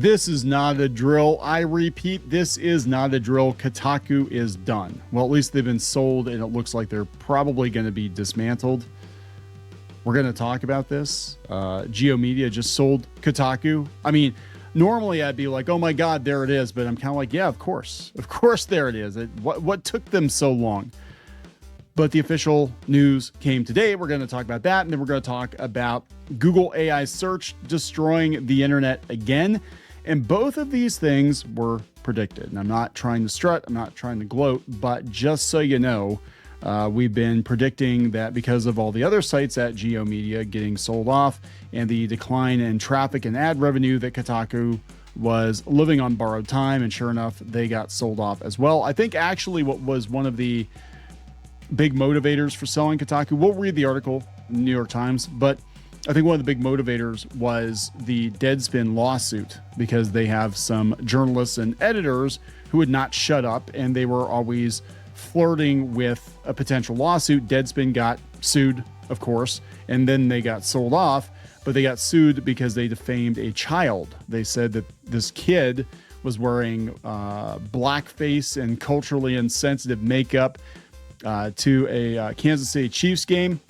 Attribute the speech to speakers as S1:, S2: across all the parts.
S1: This is not a drill. I repeat, this is not a drill. Kotaku is done. Well, at least they've been sold, and it looks like they're probably going to be dismantled. We're going to talk about this. Geo Media just sold Kotaku. I mean, normally I'd be like, oh my God, there it is. But I'm kind of like, yeah, of course. Of course there it is. What took them so long? But the official news came today. We're going to talk about that. And then we're going to talk about Google AI search destroying the internet again. And both of these things were predicted. And I'm not trying to strut. I'm not trying to gloat. But just so you know, we've been predicting that because of all the other sites at Geo Media getting sold off and the decline in traffic and ad revenue, that Kotaku was living on borrowed time. And sure enough, they got sold off as well. I think actually what was one of the big motivators for selling Kotaku, we'll read the article in the New York Times, but I think one of the big motivators was the Deadspin lawsuit, because they have some journalists and editors who would not shut up, and they were always flirting with a potential lawsuit. Deadspin got sued, of course, and then they got sold off, but they got sued because they defamed a child. They said that this kid was wearing blackface and culturally insensitive makeup to a Kansas City Chiefs game,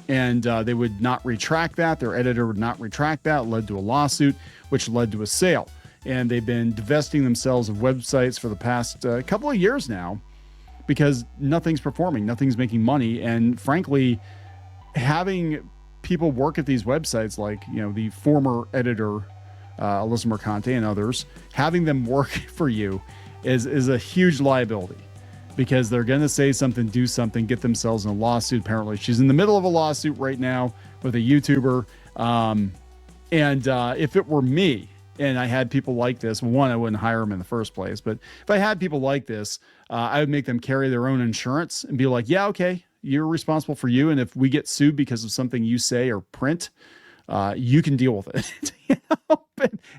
S1: and they would not retract that. Their editor would not retract that. It led to a lawsuit, which led to a sale. And they've been divesting themselves of websites for the past couple of years now, because nothing's performing, nothing's making money. And frankly, having people work at these websites, like, you know, the former editor, Alyssa Mercante and others, having them work for you is a huge liability, because they're going to say something, do something, get themselves in a lawsuit. Apparently she's in the middle of a lawsuit right now with a YouTuber. If it were me and I had people like this, one, I wouldn't hire them in the first place. But if I had people like this, I would make them carry their own insurance and be like, yeah, okay, you're responsible for you. And if we get sued because of something you say or print, you can deal with it.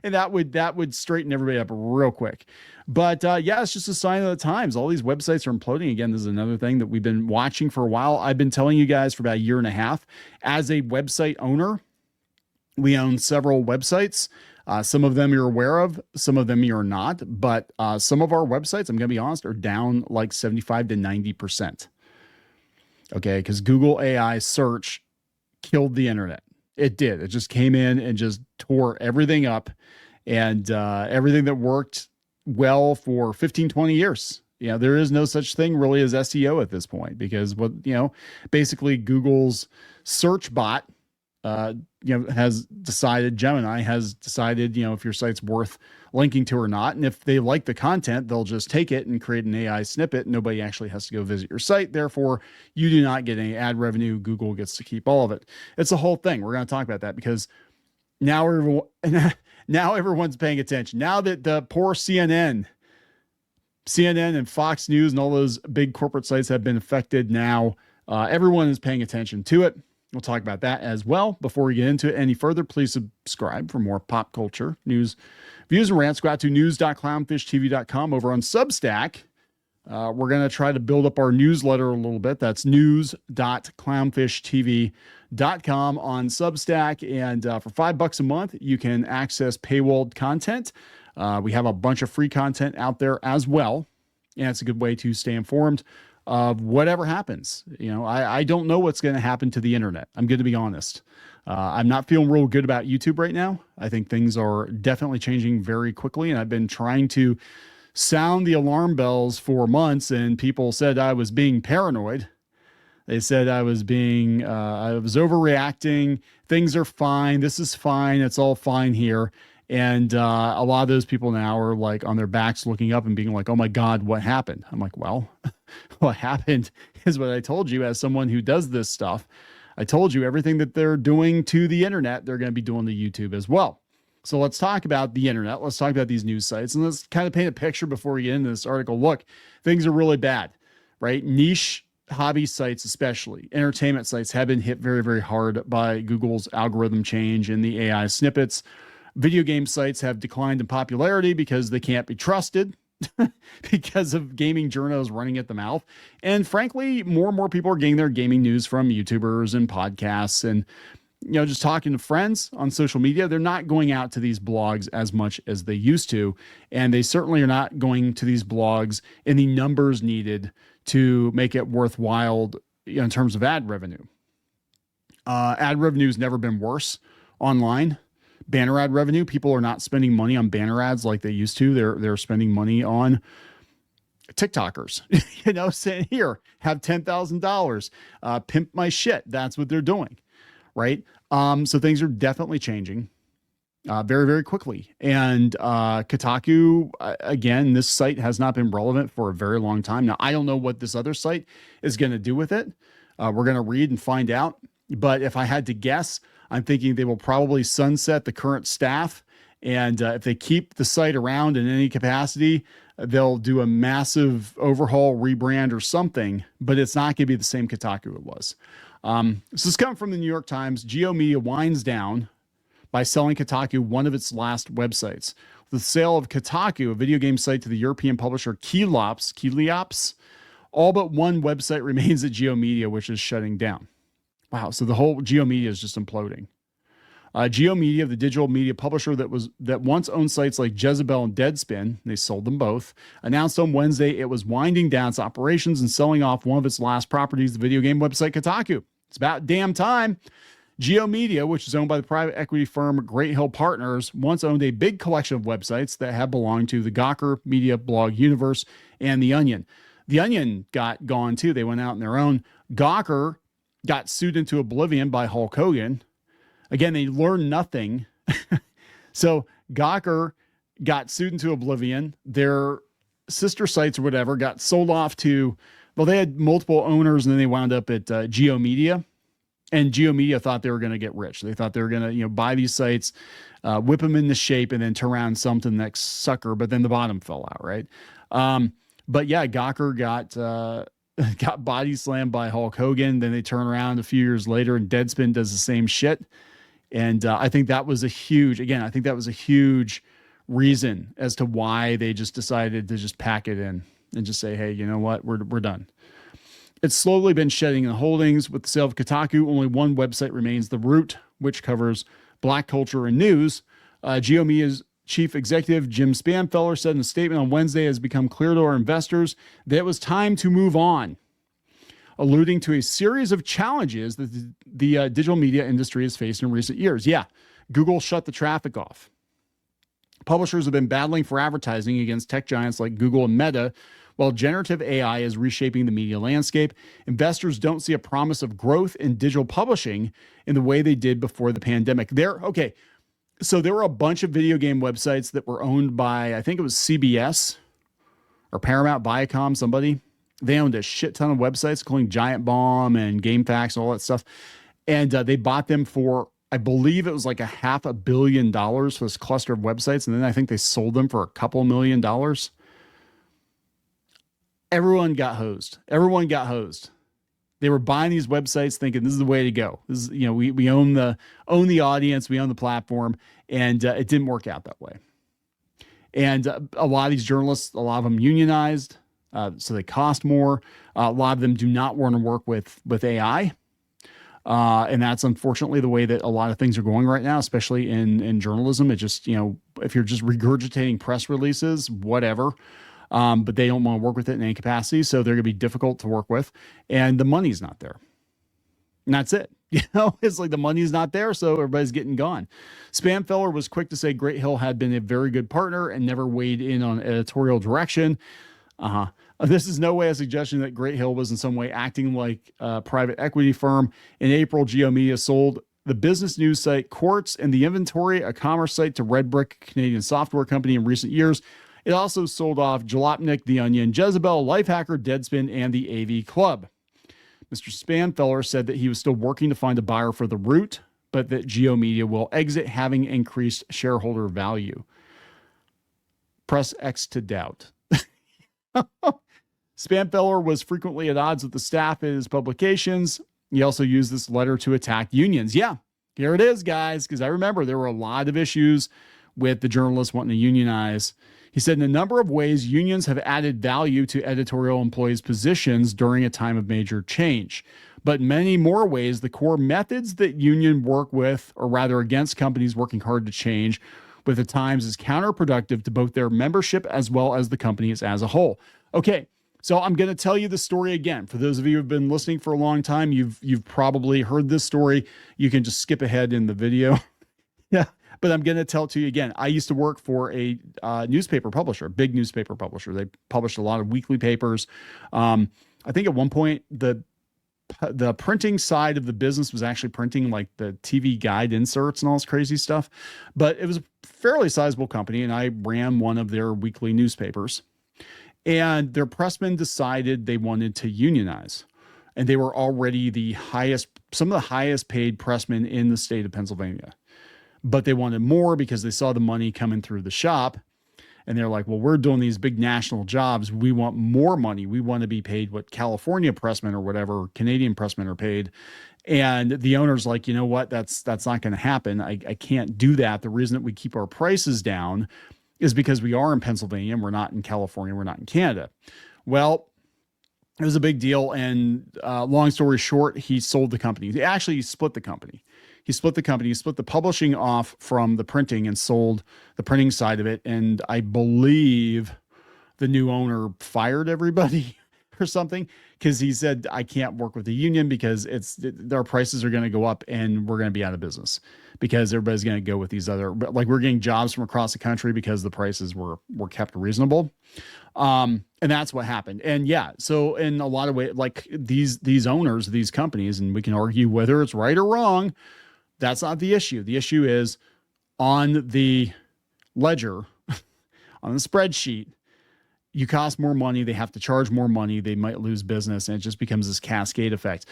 S1: And that would straighten everybody up real quick. But yeah, it's just a sign of the times. All these websites are imploding again. This is another thing that we've been watching for a while. I've been telling you guys for about a year and a half. As a website owner, we own several websites. Some of them you're aware of, some of them you're not. But some of our websites, I'm going to be honest, are down like 75 to 90%. Okay, because Google AI search killed the internet. It did. It just came in and just tore everything up, and everything that worked well for 15, 20 years. You know, there is no such thing really as SEO at this point, because basically Google's search bot, has decided, Gemini has decided, if your site's worth linking to or not. And if they like the content, they'll just take it and create an AI snippet. Nobody actually has to go visit your site. Therefore, you do not get any ad revenue. Google gets to keep all of it. It's a whole thing. We're going to talk about that, because now everyone's paying attention. Now that the poor CNN and Fox News and all those big corporate sites have been affected, now everyone is paying attention to it. We'll talk about that as well. Before we get into it any further, please subscribe for more pop culture news, views, and rants. Go out to news.clownfishtv.com. Over on Substack, we're going to try to build up our newsletter a little bit. That's news.clownfishtv.com on Substack. And for $5 a month, you can access paywalled content. We have a bunch of free content out there as well. And it's a good way to stay informed of whatever happens. I don't know what's going to happen to the internet. I'm going to be honest. I'm not feeling real good about YouTube right now. I think things are definitely changing very quickly, and I've been trying to sound the alarm bells for months, and people said I was being paranoid. They said I was overreacting. Things are fine. This is fine. It's all fine here. And a lot of those people now are like on their backs looking up and being like, oh my God, what happened? I'm like, well, what happened is what I told you as someone who does this stuff. I told you everything that they're doing to the internet, they're going to be doing to YouTube as well. So let's talk about the internet. Let's talk about these news sites, and let's kind of paint a picture before we get into this article. Look, things are really bad, right? Niche hobby sites, especially entertainment sites, have been hit very, very hard by Google's algorithm change and the AI snippets. Video game sites have declined in popularity because they can't be trusted because of gaming journos running at the mouth. And frankly, more and more people are getting their gaming news from YouTubers and podcasts. And just talking to friends on social media, they're not going out to these blogs as much as they used to. And they certainly are not going to these blogs in the numbers needed to make it worthwhile, in terms of ad revenue. Ad revenue has never been worse online. Banner ad revenue, people are not spending money on banner ads like they used to. They're spending money on TikTokers, saying, here, have $10,000, pimp my shit. That's what they're doing. Right. So things are definitely changing very, very quickly. And Kotaku, again, this site has not been relevant for a very long time. Now, I don't know what this other site is going to do with it. We're going to read and find out. But if I had to guess, I'm thinking they will probably sunset the current staff. And if they keep the site around in any capacity, they'll do a massive overhaul, rebrand, or something. But it's not going to be the same Kotaku it was. This is coming from the New York Times. Geo Media winds down by selling Kotaku one of its last websites. The sale of Kotaku, a video game site, to the European publisher Kelops, all but one website remains at Geo Media, which is shutting down. Wow, so the whole Geo Media is just imploding. Geo Media, the digital media publisher that once owned sites like Jezebel and Deadspin, they sold them both, announced on Wednesday it was winding down its operations and selling off one of its last properties, the video game website Kotaku. It's about damn time. Geo Media, which is owned by the private equity firm Great Hill Partners, once owned a big collection of websites that had belonged to the Gawker Media blog universe and The Onion. The Onion got gone too. They went out on their own. Gawker got sued into oblivion by Hulk Hogan. Again, they learned nothing. So Gawker got sued into oblivion. Their sister sites or whatever got sold off to, well, they had multiple owners, and then they wound up at Geo Media. And Geo Media thought they were going to get rich. They thought they were going to, buy these sites, whip them into shape, and then turn around and sell them to the next sucker. But then the bottom fell out, right? But yeah, Gawker got body slammed by Hulk Hogan. Then they turn around a few years later, and Deadspin does the same shit. And I think that was a huge reason as to why they just decided to just pack it in and just say, hey, you know what, we're done. It's slowly been shedding the holdings. With the sale of Kotaku, only one website remains, The Root, which covers black culture and news. Geo Media's chief executive, Jim Spanfeller, said in a statement on Wednesday, it has become clear to our investors that it was time to move on, alluding to a series of challenges that the digital media industry has faced in recent years. Yeah, Google shut the traffic off. Publishers have been battling for advertising against tech giants like Google and Meta, while generative AI is reshaping the media landscape. Investors don't see a promise of growth in digital publishing in the way they did before the pandemic. So there were a bunch of video game websites that were owned by, I think it was CBS or Paramount, Viacom, somebody. They owned a shit ton of websites, including Giant Bomb and GameFAQs and all that stuff. And they bought them for, I believe it was like $500 million for this cluster of websites. And then I think they sold them for a couple $1 million. Everyone got hosed. They were buying these websites thinking this is the way to go. This is, we own the audience, we own the platform, and it didn't work out that way. And a lot of these journalists, a lot of them unionized, so they cost more. A lot of them do not want to work with AI. And that's unfortunately the way that a lot of things are going right now, especially in journalism. It just, if you're just regurgitating press releases, whatever, but they don't want to work with it in any capacity. So they're going to be difficult to work with, and the money's not there. And that's it. It's like the money's not there. So everybody's getting gone. Spanfeller was quick to say Great Hill had been a very good partner and never weighed in on editorial direction. This is no way a suggestion that Great Hill was in some way acting like a private equity firm. In April, Geo Media sold the business news site Quartz and the Inventory, a commerce site, to Red Brick, a Canadian software company, in recent years. It also sold off Jalopnik, The Onion, Jezebel, Lifehacker, Deadspin, and the AV Club. Mr. Spanfeller said that he was still working to find a buyer for The Root, but that Geo Media will exit having increased shareholder value. Press X to doubt. Spanfeller was frequently at odds with the staff at his publications. He also used this letter to attack unions. Yeah, here it is, guys, because I remember there were a lot of issues with the journalists wanting to unionize. He said, in a number of ways, unions have added value to editorial employees' positions during a time of major change. But in many more ways, the core methods that union work with, or rather against companies working hard to change with the times, is counterproductive to both their membership as well as the companies as a whole. Okay, so I'm going to tell you the story again. For those of you who have been listening for a long time, you've probably heard this story. You can just skip ahead in the video. Yeah, but I'm going to tell it to you again. I used to work for a newspaper publisher, a big newspaper publisher. They published a lot of weekly papers. I think at one point the printing side of the business was actually printing like the TV guide inserts and all this crazy stuff. But it was a fairly sizable company, and I ran one of their weekly newspapers. And their pressmen decided they wanted to unionize. And they were already some of the highest paid pressmen in the state of Pennsylvania. But they wanted more because they saw the money coming through the shop. And they're like, well, we're doing these big national jobs. We want more money. We want to be paid what California pressmen or whatever Canadian pressmen are paid. And the owner's like, you know what? That's not going to happen. I can't do that. The reason that we keep our prices down is because we are in Pennsylvania and we're not in California. We're not in Canada. Well, it was a big deal. And long story short, he sold the company. He split the company. He split the publishing off from the printing and sold the printing side of it. And I believe the new owner fired everybody or something, because he said, I can't work with the union because their prices are going to go up and we're going to be out of business because everybody's going to go with these other, like we're getting jobs from across the country because the prices were kept reasonable. And that's what happened. And yeah, so in a lot of ways, like these owners of these companies, and we can argue whether it's right or wrong, that's not the issue. The issue is on the ledger, on the spreadsheet, you cost more money. They have to charge more money. They might lose business, and it just becomes this cascade effect.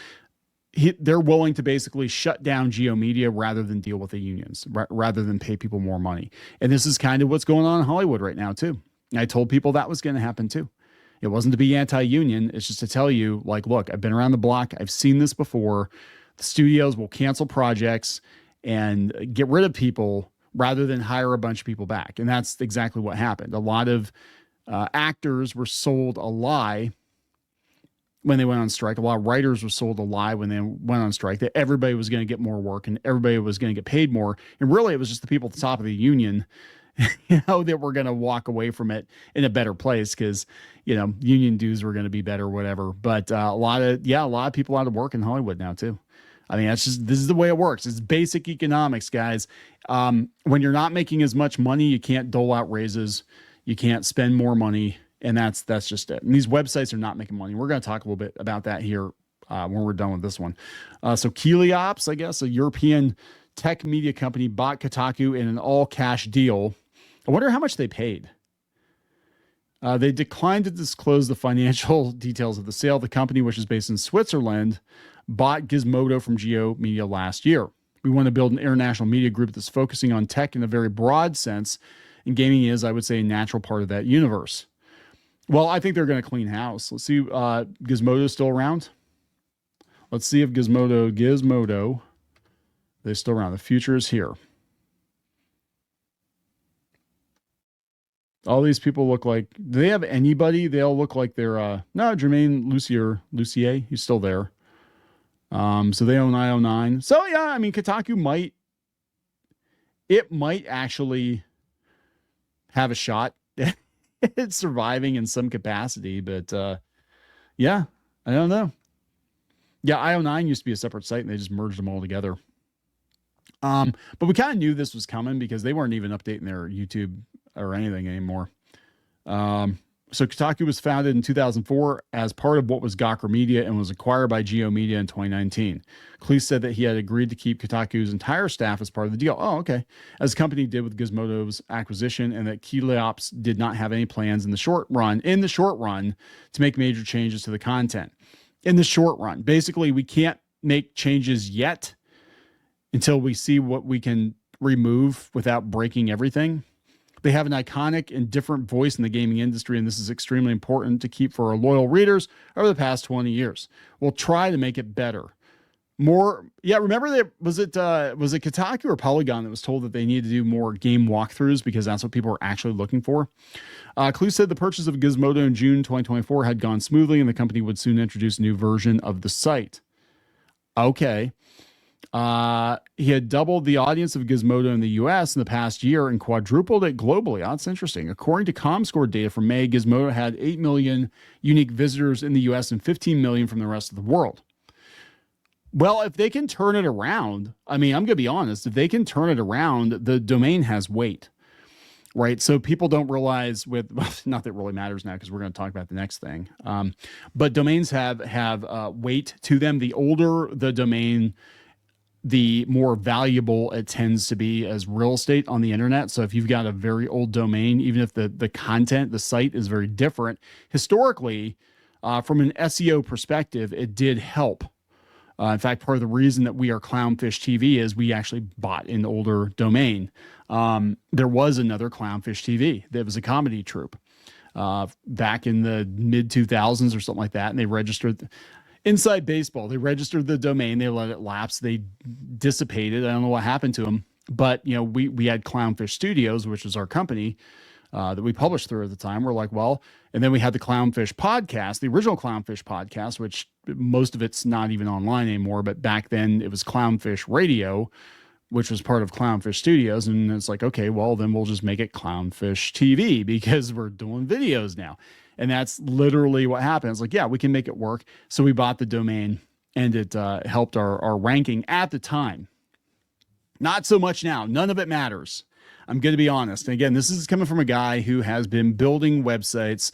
S1: They're willing to basically shut down Geo Media rather than deal with the unions, rather than pay people more money. And this is kind of what's going on in Hollywood right now too. And I told people that was going to happen too. It wasn't to be anti-union. It's just to tell you, like, look, I've been around the block. I've seen this before. The studios will cancel projects and get rid of people rather than hire a bunch of people back. And that's exactly what happened. A lot of actors were sold a lie when they went on strike. A lot of writers were sold a lie when they went on strike, that everybody was going to get more work and everybody was going to get paid more. And really, it was just the people at the top of the union, that were going to walk away from it in a better place because, union dues were going to be better, whatever. But a lot of people out of work in Hollywood now too. I mean, this is the way it works. It's basic economics, guys. When you're not making as much money, you can't dole out raises. You can't spend more money. And that's just it. And these websites are not making money. We're going to talk a little bit about that here when we're done with this one. So Keliops, I guess, a European tech media company, bought Kotaku in an all-cash deal. I wonder how much they paid. They declined to disclose the financial details of the sale. The company, which is based in Switzerland, bought Gizmodo from Geo Media last year. We want to build an international media group that's focusing on tech in a very broad sense, and gaming is, I would say, a natural part of that universe. Well, I think they're going to clean house. Let's see, Gizmodo's still around. Let's see if Gizmodo, they're still around. The future is here. All these people look like, do they have anybody? They all look like they're, no, Jermaine Lucier, he's still there. So they own IO9. So yeah, I mean, Kotaku might actually have a shot at surviving in some capacity, but yeah, I don't know. Yeah, IO9 used to be a separate site and they just merged them all together. But we kind of knew this was coming because they weren't even updating their YouTube or anything anymore. So Kotaku was founded in 2004 as part of what was Gawker Media and was acquired by Geo Media in 2019. Cleese said that he had agreed to keep Kotaku's entire staff as part of the deal. Oh, okay. As the company did with Gizmodo's acquisition, and that Keliops did not have any plans in the short run to make major changes to the content. In the short run, basically, we can't make changes yet until we see what we can remove without breaking everything. They have an iconic and different voice in the gaming industry, and this is extremely important to keep for our loyal readers over the past 20 years. We'll try to make it better, More, yeah. Remember that was it Kotaku or Polygon that was told that they need to do more game walkthroughs because that's what people are actually looking for. Clue said the purchase of Gizmodo in June 2024 had gone smoothly, and the company would soon introduce a new version of the site. Okay. He had doubled the audience of Gizmodo in the US in the past year and quadrupled it globally. That's interesting. According to ComScore data from May, Gizmodo had 8 million unique visitors in the US and 15 million from the rest of the world. Well, if they can turn it around, I mean, I'm going to be honest, if they can turn it around, the domain has weight, right? So people don't realize not that it really matters now because we're going to talk about the next thing. But domains have weight to them. The older the domain, the more valuable it tends to be as real estate on the internet. So if you've got a very old domain, even if the content, the site is very different, historically, from an SEO perspective, it did help. In fact, part of the reason that we are Clownfish TV is we actually bought an older domain. There was another Clownfish TV that was a comedy troupe back in the mid 2000s or something like that. And they registered Inside Baseball. They registered the domain. They let it lapse. They dissipated. I don't know what happened to them. But, you know, we had Clownfish Studios, which was our company that we published through at the time. We're like, well, and then we had the Clownfish podcast, the original Clownfish podcast, which most of it's not even online anymore. But back then it was Clownfish Radio, which was part of Clownfish Studios. And it's like, okay, well, then we'll just make it Clownfish TV because we're doing videos now. And that's literally what happened. It's like, yeah, we can make it work. So we bought the domain and it helped our ranking at the time. Not so much now. None of it matters. I'm going to be honest. And again, this is coming from a guy who has been building websites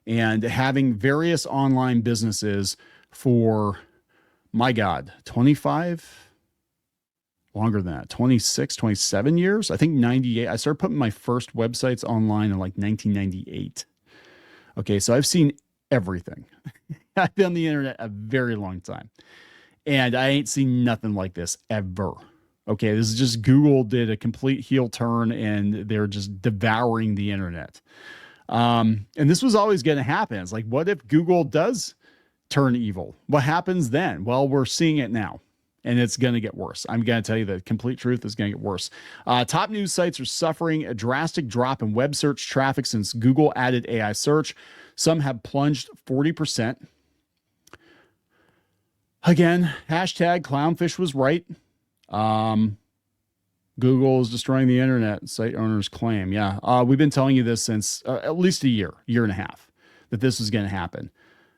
S1: and having various online businesses for, my God, 25, longer than that, 26, 27 years. I think 98. I started putting my first websites online in like 1998. Okay, so I've seen everything. I've been on the internet a very long time. And I ain't seen nothing like this ever. Okay, this is just Google did a complete heel turn and they're just devouring the internet. And this was always going to happen. It's like, what if Google does turn evil? What happens then? Well, we're seeing it now. And it's going to get worse. I'm going to tell you the complete truth is going to get worse. Top news sites are suffering a drastic drop in web search traffic since Google added AI search. Some have plunged 40%. Again, hashtag Clownfish was right. Google is destroying the internet, site owners claim. Yeah, we've been telling you this since at least a year and a half, that this was going to happen.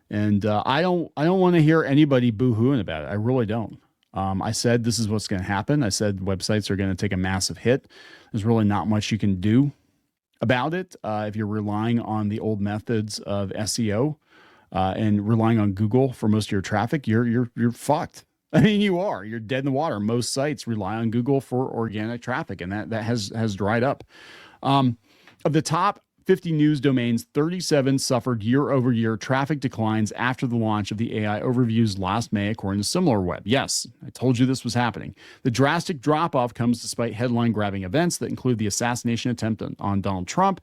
S1: And I don't want to hear anybody boo-hooing about it. I really don't. I said this is what's going to happen. I said websites are going to take a massive hit. There's really not much you can do about it if you're relying on the old methods of SEO and relying on Google for most of your traffic. You're fucked. I mean, you're dead in the water. Most sites rely on Google for organic traffic, and that has dried up. Of the top 50 news domains, 37 suffered year-over-year traffic declines after the launch of the AI overviews last May, according to SimilarWeb. Yes, I told you this was happening. The drastic drop-off comes despite headline-grabbing events that include the assassination attempt on Donald Trump,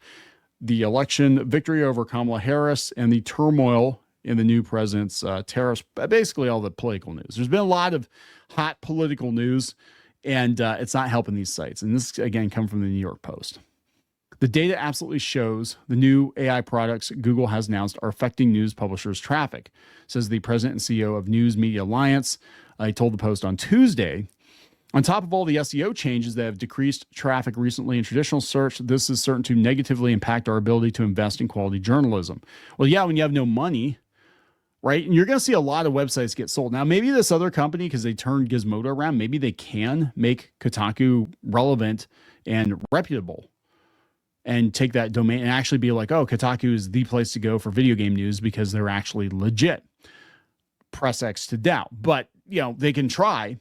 S1: the election victory over Kamala Harris, and the turmoil in the new president's tariffs, basically all the political news. There's been a lot of hot political news, and it's not helping these sites. And this, again, come from the New York Post. The data absolutely shows the new AI products Google has announced are affecting news publishers' traffic, says the president and CEO of News Media Alliance. He told the Post on Tuesday. On top of all the SEO changes that have decreased traffic recently in traditional search, this is certain to negatively impact our ability to invest in quality journalism. Well, yeah, when you have no money, right? And you're going to see a lot of websites get sold. Now, maybe this other company, because they turned Gizmodo around, maybe they can make Kotaku relevant and reputable and take that domain and actually be like, oh, Kotaku is the place to go for video game news because they're actually legit. Press X to doubt. But, you know, they can try.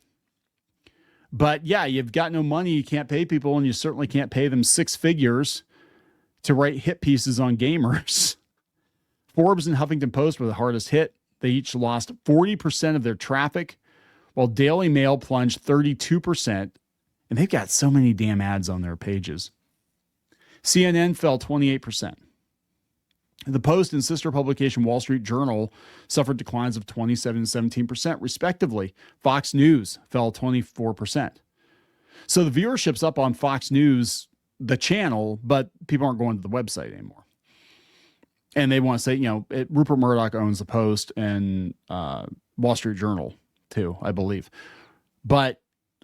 S1: But yeah, you've got no money. You can't pay people, and you certainly can't pay them six figures to write hit pieces on gamers. Forbes and Huffington Post were the hardest hit. They each lost 40% of their traffic, while Daily Mail plunged 32%. And they've got so many damn ads on their pages. CNN fell 28%. The Post and sister publication Wall Street Journal suffered declines of 27 and 17%, respectively. Fox News fell 24%. So the viewership's up on Fox News, the channel, but people aren't going to the website anymore. And they want to say, Rupert Murdoch owns the Post and Wall Street Journal too, I believe. But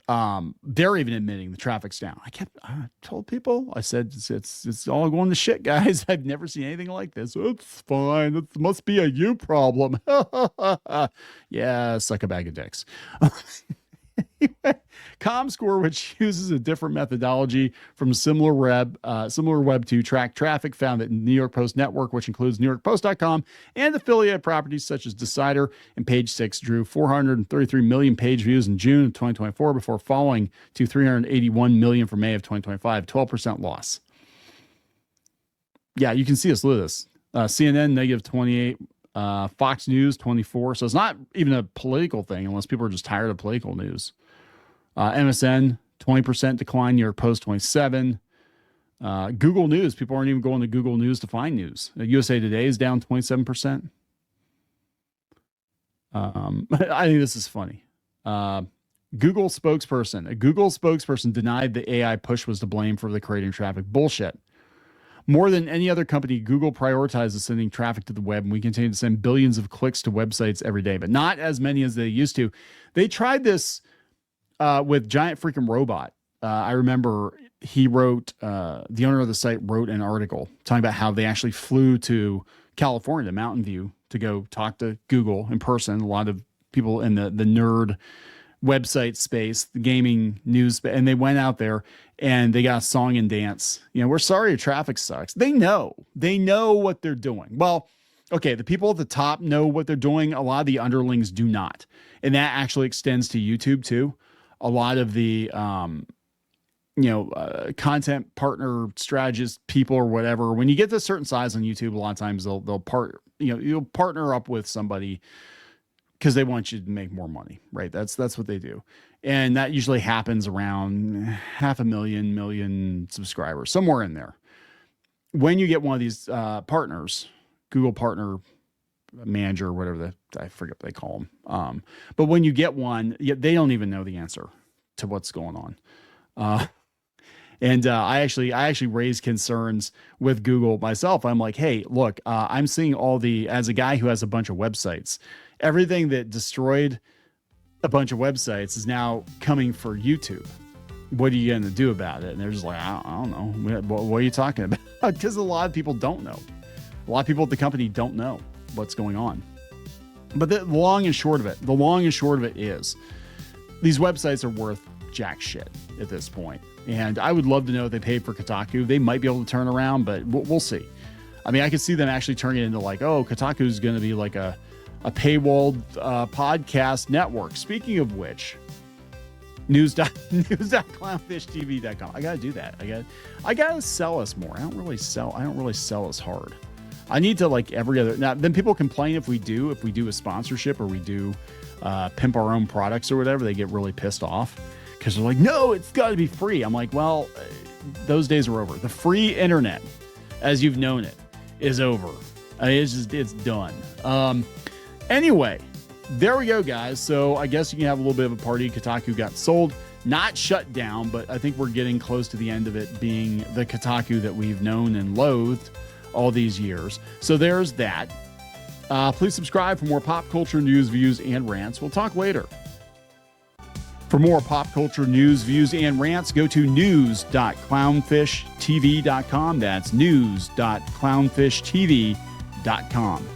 S1: they're even admitting the traffic's down. I told people, I said, it's all going to shit, guys. I've never seen anything like this. It's fine. It must be a you problem. Yeah, suck a bag of dicks. ComScore, which uses a different methodology from similar web to track traffic, found that New York Post network, which includes NewYorkPost.com and affiliate properties such as Decider and Page Six, drew 433 million page views in June of 2024 before falling to 381 million for May of 2025, 12% loss. Yeah, you can see us. Look at this. CNN negative 28. Fox News 24. So it's not even a political thing unless people are just tired of political news. MSN 20% decline. New York Post 27. Google News. People aren't even going to Google News to find news. USA Today is down 27%. I think this is funny. A Google spokesperson denied the AI push was to blame for the creating traffic. Bullshit. More than any other company, Google prioritizes sending traffic to the web, and we continue to send billions of clicks to websites every day, but not as many as they used to. They tried this with Giant Freaking Robot. I remember he wrote, the owner of the site wrote an article talking about how they actually flew to California, Mountain View, to go talk to Google in person. A lot of people in the nerd website space, the gaming news, and they went out there and they got a song and dance. We're sorry your traffic sucks. They know what they're doing. Well, okay, the people at the top know what they're doing. A lot of the underlings do not. And that actually extends to YouTube too. A lot of the, content partner strategist people or whatever, when you get to a certain size on YouTube, a lot of times you'll partner up with somebody because they want you to make more money, right? That's what they do. And that usually happens around 500,000 million subscribers, somewhere in there. When you get one of these partners, Google Partner Manager, or whatever I forget what they call them. But when you get one, they don't even know the answer to what's going on. And I actually raised concerns with Google myself. I'm like, hey, look, I'm seeing as a guy who has a bunch of websites, everything that destroyed a bunch of websites is now coming for YouTube. What are you going to do about it? And they're just like, I don't know. What are you talking about? Because a lot of people don't know. A lot of people at the company don't know what's going on. But the long and short of it is these websites are worth jack shit at this point. And I would love to know if they paid for Kotaku. They might be able to turn around, but we'll see. I mean, I could see them actually turning it into like, Kotaku is going to be like a paywalled podcast network. Speaking of which, news.clownfishtv.com. I got to do that. I got to sell us more. I don't really sell us hard. I need to like every other. Now, then people complain if we do a sponsorship or we do pimp our own products or whatever, they get really pissed off. Because they're like, no, it's got to be free. I'm like, well, those days are over. The free internet, as you've known it, is over. I mean, it's done. Anyway, there we go, guys. So I guess you can have a little bit of a party. Kotaku got sold, not shut down, but I think we're getting close to the end of it being the Kotaku that we've known and loathed all these years. So there's that. Please subscribe for more pop culture news, views, and rants. We'll talk later. For more pop culture news, views, and rants, go to news.clownfishtv.com. That's news.clownfishtv.com.